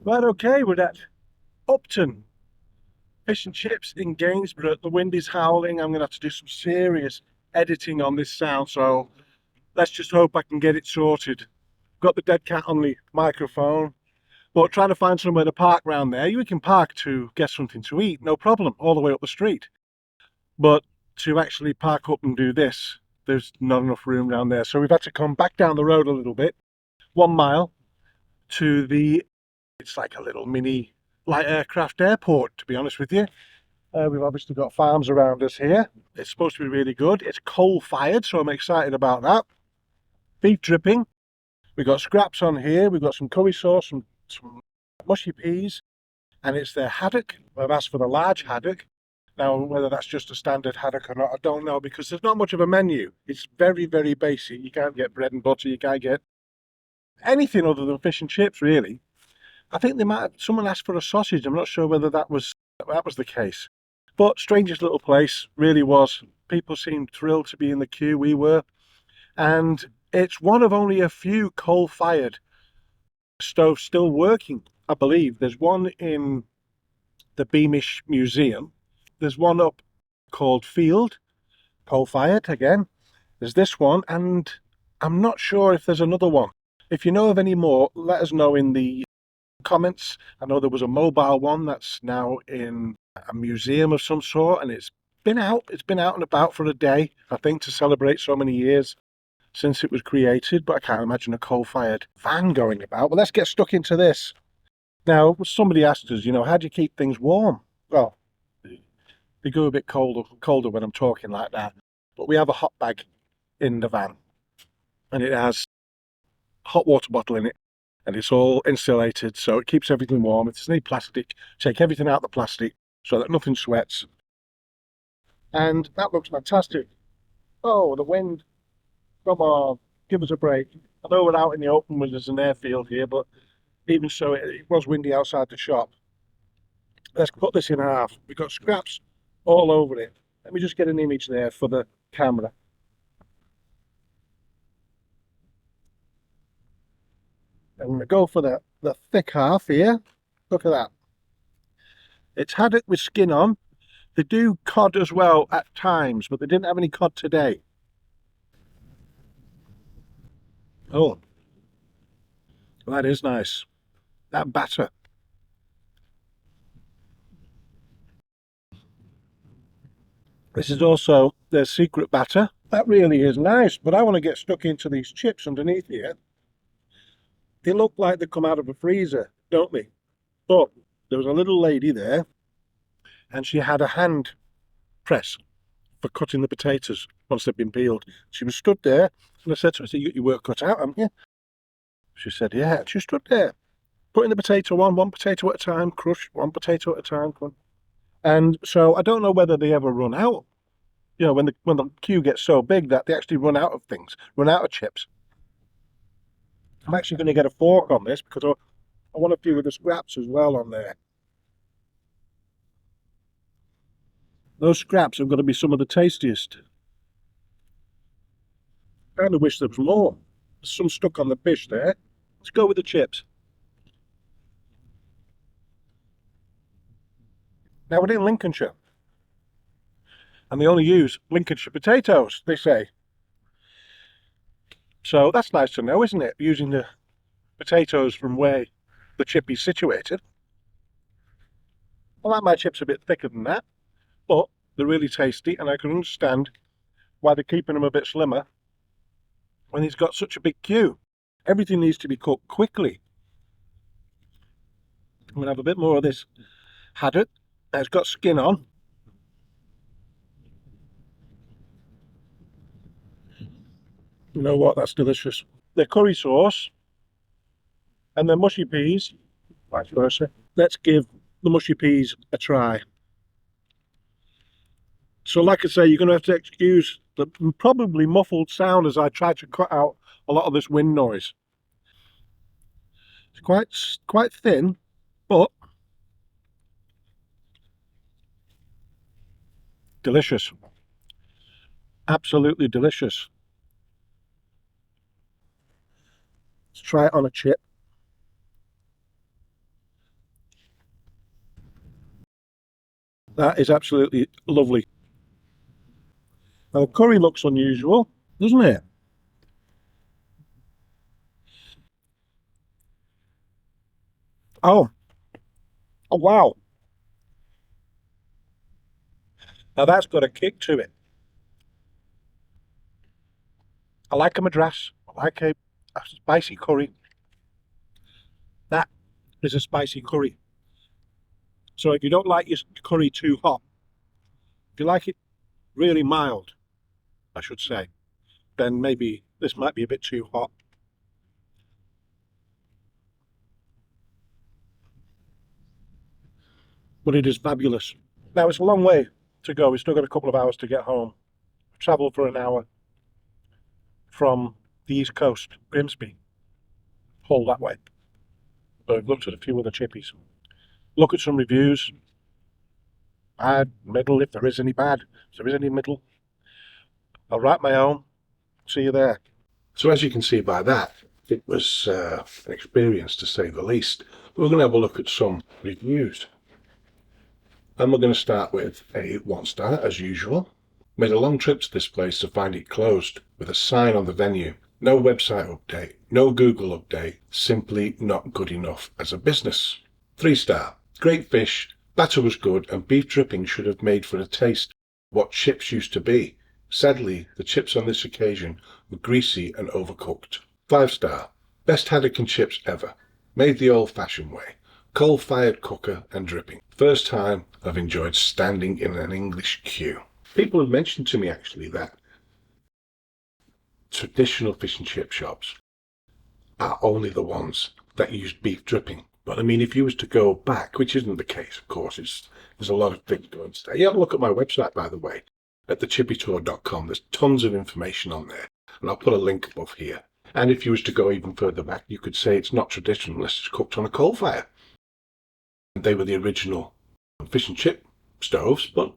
Right, okay, we're at Upton Fish and Chips in Gainsborough. The wind is howling. I'm going to have to do some serious editing on this sound, so let's just hope I can get it sorted. Got the dead cat on the microphone, but trying to find somewhere to park round there. You can park to get something to eat, no problem, all the way up the street. But to actually park up and do this, there's not enough room down there. So we've had to come back down the road a little bit, 1 mile, to it's like a little mini light aircraft airport, to be honest with you. We've obviously got farms around us here. It's supposed to be really good. It's coal fired, so I'm excited about that. Beef dripping. We've got scraps on here. We've got some curry sauce, some mushy peas, and it's their haddock. I've asked for the large haddock. Now, whether that's just a standard haddock or not, I don't know, because there's not much of a menu. It's very, very basic. You can't get bread and butter. You can't get anything other than fish and chips, really. I think someone asked for a sausage. I'm not sure whether that was the case. But strangest little place, really was. People seemed thrilled to be in the queue, we were. And it's one of only a few coal-fired stoves still working, I believe. There's one in the Beamish Museum. There's one up called Field, coal-fired again. There's this one, and I'm not sure if there's another one. If you know of any more, let us know in the comments. I know there was a mobile one that's now in a museum of some sort, and it's been out and about for a day, I think, to celebrate so many years since it was created. But I can't imagine a coal-fired van going about. But let's get stuck into this. Now, somebody asked us, how do you keep things warm? Well, they go a bit colder when I'm talking like that. But we have a hot bag in the van, and it has a hot water bottle in it, and it's all insulated, so it keeps everything warm. If there's any plastic, take everything out of the plastic so that nothing sweats. And that looks fantastic. Oh, the wind. Come on, give us a break. I know we're out in the open when there's an airfield here, but even so, it was windy outside the shop. Let's cut this in half. We've got scraps all over it. Let me just get an image there for the camera. I'm going to go for the thick half here. Look at that. It's haddock with skin on. They do cod as well at times, but they didn't have any cod today. Oh, that is nice. That batter. This is also their secret batter. That really is nice, but I want to get stuck into these chips underneath here. They look like they come out of a freezer, don't they? But there was a little lady there, and she had a hand press for cutting the potatoes once they've been peeled. She was stood there, and I said to her, "You got your work cut out, haven't you?" She said, "Yeah." She stood there, putting the potato on, one potato at a time, crush, one potato at a time. And so I don't know whether they ever run out. When the queue gets so big that they actually run out of things, run out of chips. I'm actually going to get a fork on this because I want a few of the scraps as well on there. Those scraps have got to be some of the tastiest. I kind of wish there was more. There's some stuck on the fish there. Let's go with the chips. Now we're in Lincolnshire, and they only use Lincolnshire potatoes, they say. So that's nice to know, isn't it? Using the potatoes from where the chippy's situated. I like my chips a bit thicker than that, but they're really tasty, and I can understand why they're keeping them a bit slimmer when he's got such a big queue. Everything needs to be cooked quickly. I'm going to have a bit more of this haddock. It's got skin on. You know what? That's delicious. The curry sauce and the mushy peas, vice versa. Let's give the mushy peas a try. So like I say, you're going to have to excuse the probably muffled sound as I try to cut out a lot of this wind noise. It's quite thin, but delicious. Absolutely delicious. Let's try it on a chip. That is absolutely lovely. Now, the curry looks unusual, doesn't it? Oh, oh wow. Now that's got a kick to it. I like a madras. I like a spicy curry. That is a spicy curry. So if you don't like your curry too hot, if you like it really mild, I should say, then maybe this might be a bit too hot. But it is fabulous. Now it's a long way to go. We've still got a couple of hours to get home. Travel for an hour from the East Coast, Grimsby, Hull that way. But I've looked at a few other chippies. Look at some reviews. Bad, middle, if there is any bad. If there is any middle, I'll write my own. See you there. So as you can see by that, it was an experience to say the least. We're going to have a look at some reviews. And we're going to start with a 1-star as usual. Made a long trip to this place to find it closed, with a sign on the venue. No website update, no Google update, simply not good enough as a business. 3-star. Great fish, batter was good, and beef dripping should have made for a taste what chips used to be. Sadly, the chips on this occasion were greasy and overcooked. 5-star. Best haddock and chips ever. Made the old-fashioned way. Coal-fired cooker and dripping. First time I've enjoyed standing in an English queue. People have mentioned to me actually that traditional fish and chip shops are only the ones that use beef dripping. But I mean, if you was to go back, which isn't the case, of course, there's a lot of things going to stay. You have a look at my website, by the way, at thechippytour.com. There's tons of information on there, and I'll put a link above here. And if you was to go even further back, you could say it's not traditional unless it's cooked on a coal fire. They were the original fish and chip stoves, but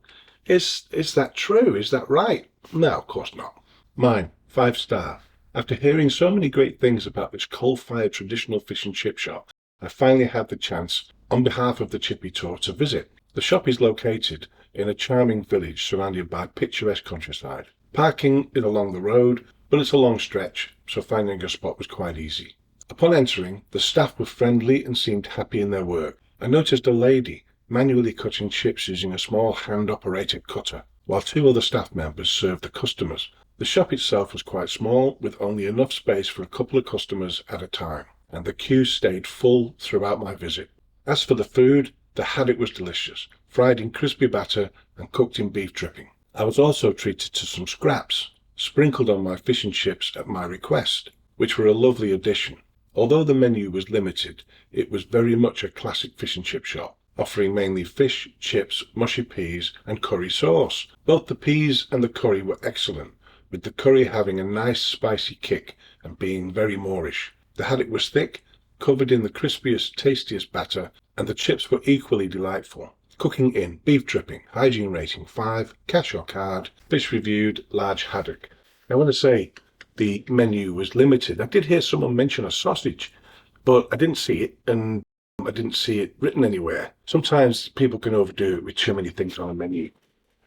is that true? Is that right? No, of course not. Mine, 5-star. After hearing so many great things about this coal-fired traditional fish and chip shop, I finally had the chance, on behalf of the Chippy Tour, to visit. The shop is located in a charming village surrounded by picturesque countryside. Parking is along the road, but it's a long stretch, so finding a spot was quite easy. Upon entering, the staff were friendly and seemed happy in their work. I noticed a lady manually cutting chips using a small hand-operated cutter, while 2 other staff members served the customers. The shop itself was quite small, with only enough space for a couple of customers at a time, and the queue stayed full throughout my visit. As for the food, the haddock was delicious, fried in crispy batter and cooked in beef dripping. I was also treated to some scraps, sprinkled on my fish and chips at my request, which were a lovely addition. Although the menu was limited, it was very much a classic fish and chip shop, offering mainly fish, chips, mushy peas, and curry sauce. Both the peas and the curry were excellent, with the curry having a nice spicy kick and being very Moorish. The haddock was thick, covered in the crispiest, tastiest batter, and the chips were equally delightful. Cooking in, beef dripping, hygiene rating 5, cash or card, fish reviewed, large haddock. I want to say the menu was limited. I did hear someone mention a sausage, but I didn't see it, and I didn't see it written anywhere. Sometimes people can overdo it with too many things on a menu,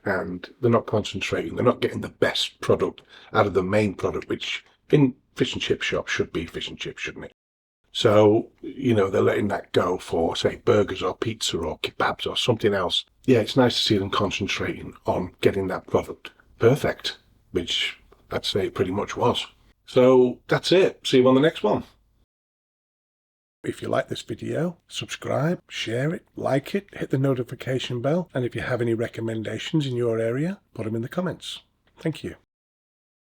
and they're not concentrating. They're not getting the best product out of the main product, which in fish and chip shop should be fish and chips, shouldn't it? So, they're letting that go for, say, burgers or pizza or kebabs or something else. Yeah, it's nice to see them concentrating on getting that product perfect, which I'd say it pretty much was. So that's it. See you on the next one. If you like this video, subscribe, share it, like it, hit the notification bell, and if you have any recommendations in your area, put them in the comments. Thank you.